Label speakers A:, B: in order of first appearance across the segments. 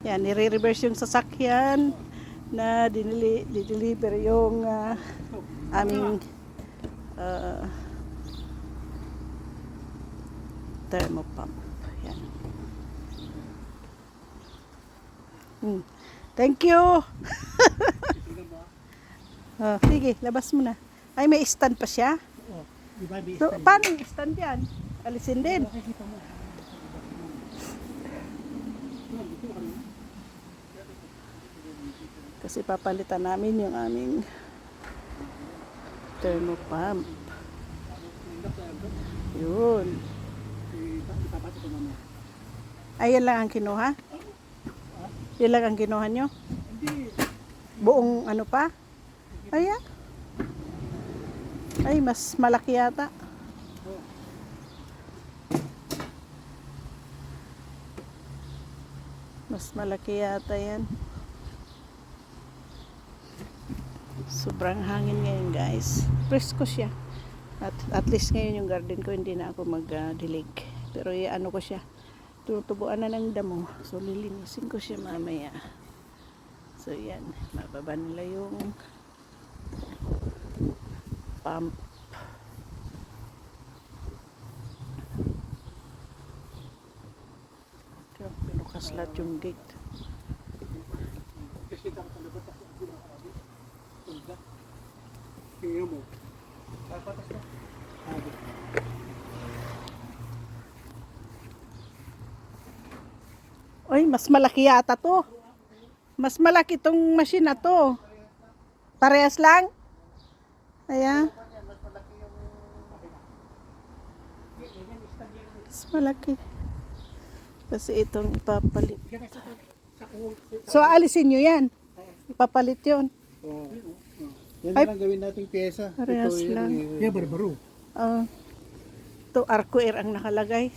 A: Yan, nire-reverse yung sasakyan na dinideliver yung aming thermopump. Yan. Thank you. Sige, labas mo na. Ay, may stand pa siya. So, paano yung stand yan? Alisin din. Kasi papalitan namin yung aming thermopump. Yun. Ayan lang ang kinuha? Yan lang ang kinuha nyo? Buong ano pa? Ayan. Ay, mas malaki yata. Mas malaki yata yan. Sobrang hangin ngayon, guys. Presko siya. At least ngayon yung garden ko hindi na ako mag-dilig. Pero ano ko siya. Tutubuan na ng damo. So lilinisin ko siya mamaya. So yan. Mababa nila yung pump. Ito, pinukas lahat yung gate. Oy, mas malaki yata to. Mas malaki tong machine na to. Parehas lang? Ayan. Mas malaki. Kasi itong ipapalit. So, alisin nyo yan. Ipapalit yun.
B: Yan na lang gawin nating pyesa.
A: Parehas lang.
B: Yeah, barbaro.
A: Ito, Arcoair ang nakalagay.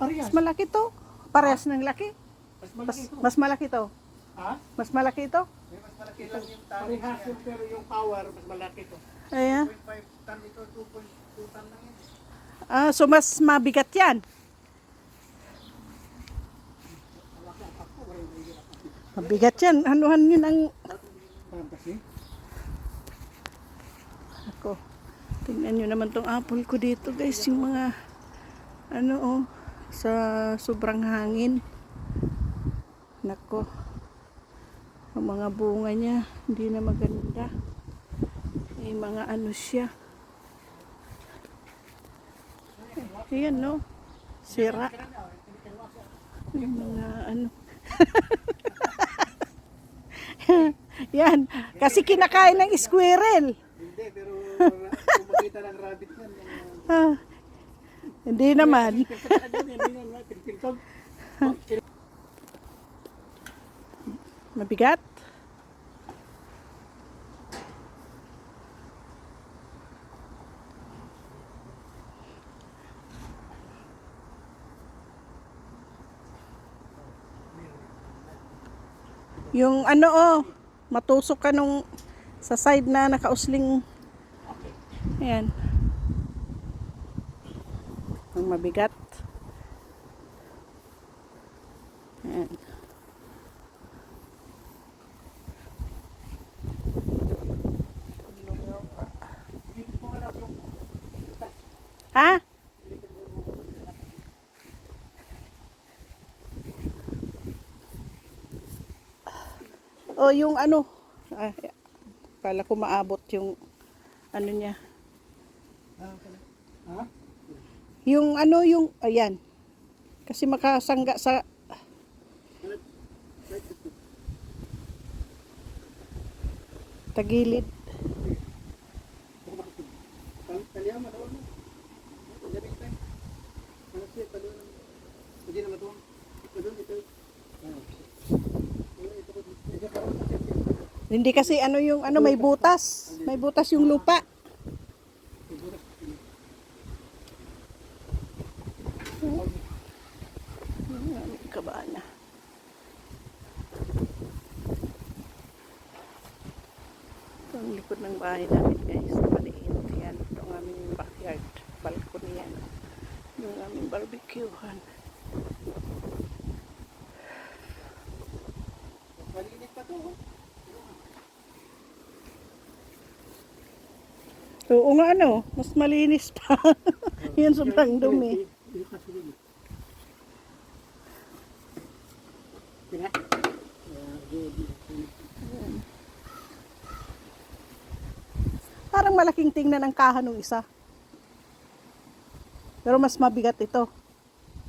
B: Parehas.
A: Mas malaki to. Parehas ng laki. Mas malaki to.
B: Ha?
A: Mas malaki to.
B: Mas malaki lang yung parehas yun, pero yung power, mas malaki to.
A: Ayan.
B: 2.5 ton ito, 2.2 ton lang yan.
A: So mas mabigat yan. Mabigat yan. Anuhan yun ang...
B: Kasi?
A: Ako. Tingnan nyo naman tong apple ko dito, guys. Yung mga... Ano sa sobrang hangin. Nako. Ang mga bunga niya, hindi na maganda. May mga ano siya. Ayan, no? Sira. May mga ano. Yan. Kasi kinakain ng squirrel.
B: Hindi, pero kung makita ng rabbit yan.
A: Hindi naman. Mabigat? Yung ano matusok ka nung sa side na nakausling. Ayan. Ang mabigat. Ayan. Ha? O yung ano, kala ko maabot yung ano niya.
B: Ha?
A: Yung ano yung, ayan. Kasi makasangga sa tagilid. Hindi kasi ano yung ano may butas. May butas yung lupa. Kabaan na. Ito ang likod ng bahay namin, guys. Maliit. Yan. Ito ang aming backyard. Balcony yan. Yung aming barbecuehan. Oo nga ano, mas malinis pa. Yun sobrang dumi. Parang malaking tingnan ang kaha nung isa. Pero mas mabigat ito.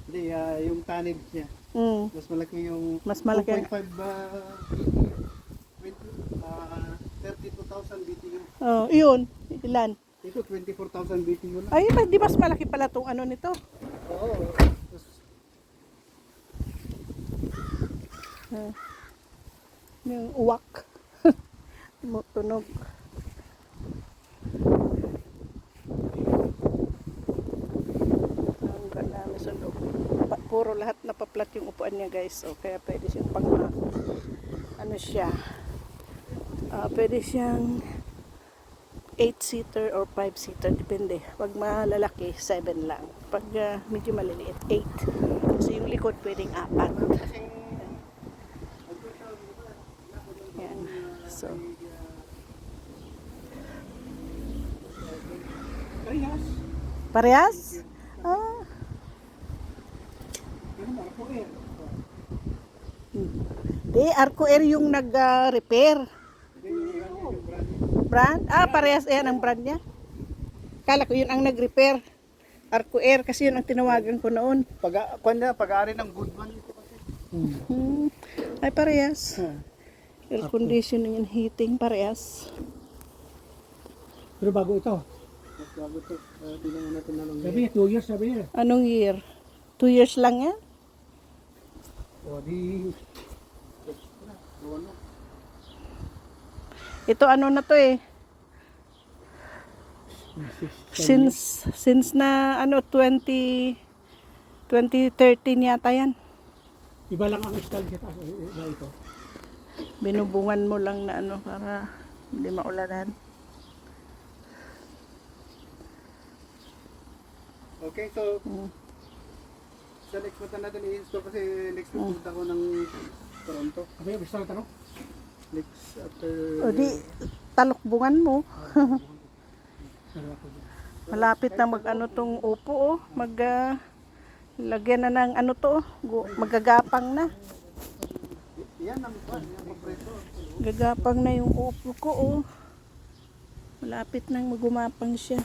B: Hindi, yung tonnage niya.
A: Mm.
B: Mas malaki yung
A: Mas malaki.
B: 2.5 32,000 BTU.
A: Oh, iyon. Ilan?
B: Ito 24,000 BTU lang.
A: Ay, di mas malaki pala tong ano nito.
B: Oo.
A: Ah. Yung uwak. Tunog. Ang ganda na sa loob. Puro lahat napaplat yung upuan niya guys. So, kaya pwede siyang pang ano siya. Pwede siyang 8-seater or 5-seater. Depende. Pag malalaki, 7 lang. Pag medyo maliliit, 8. Kasi yung likod pwedeng 4. Yan. So,
B: Parehas.
A: parehas? Ah.
B: Pero Marco Air.
A: Di, Arco Air yung nag-repair. Brand? Parehas yan ang brand niya. Kala ko yun ang nag-repair. Arco Air kasi yun ang tinawagan ko noon.
B: Pag-aari ng Goodman ito kasi.
A: Ay, parehas. Air conditioning and heating, parehas.
C: Pero bago ito.
B: Mas bago ito. Tingnan natin na lang.
C: Sabi niya, 2 years sabi niya.
A: Anong year? 2 years lang yan?
B: O di...
A: Ito ano na to eh. Since na ano 2013 yata yan.
C: Iba lang ang style kita na ito.
A: Binubungan mo lang na ano para hindi maulanan.
B: Okay, so... Sa next punta natin i-install kasi next punta ko ng Toronto.
C: Sabi niya, gusto na tanong?
B: Next after...
A: O di, talukbungan mo. Malapit na mag ano tong upo oh. Lagyan na ng ano to oh. Magagapang na.
B: Yan ang preso.
A: Gagapang na yung upo ko oh. Malapit nang magumapang siya.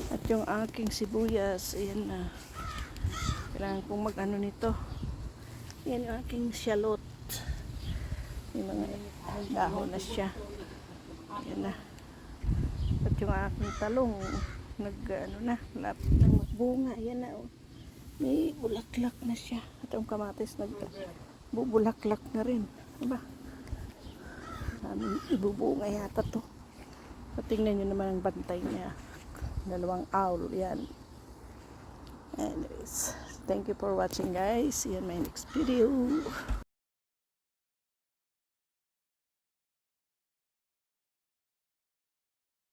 A: At yung aking sibuyas, ayan na. Kailangan kong mag ano nito. Yan yung aking shallot. Yung mga dahon na siya. Yan na. At yung aking talong, ano na, lapit na magbunga. Yan na oh. May bulaklak na siya. At yung kamatis bubulaklak na rin. Diba? Ibubunga yata to. Tingnan nyo naman ang bantay niya. 2 owl. Yan. Anyways, thank you for watching guys. See you in my next video.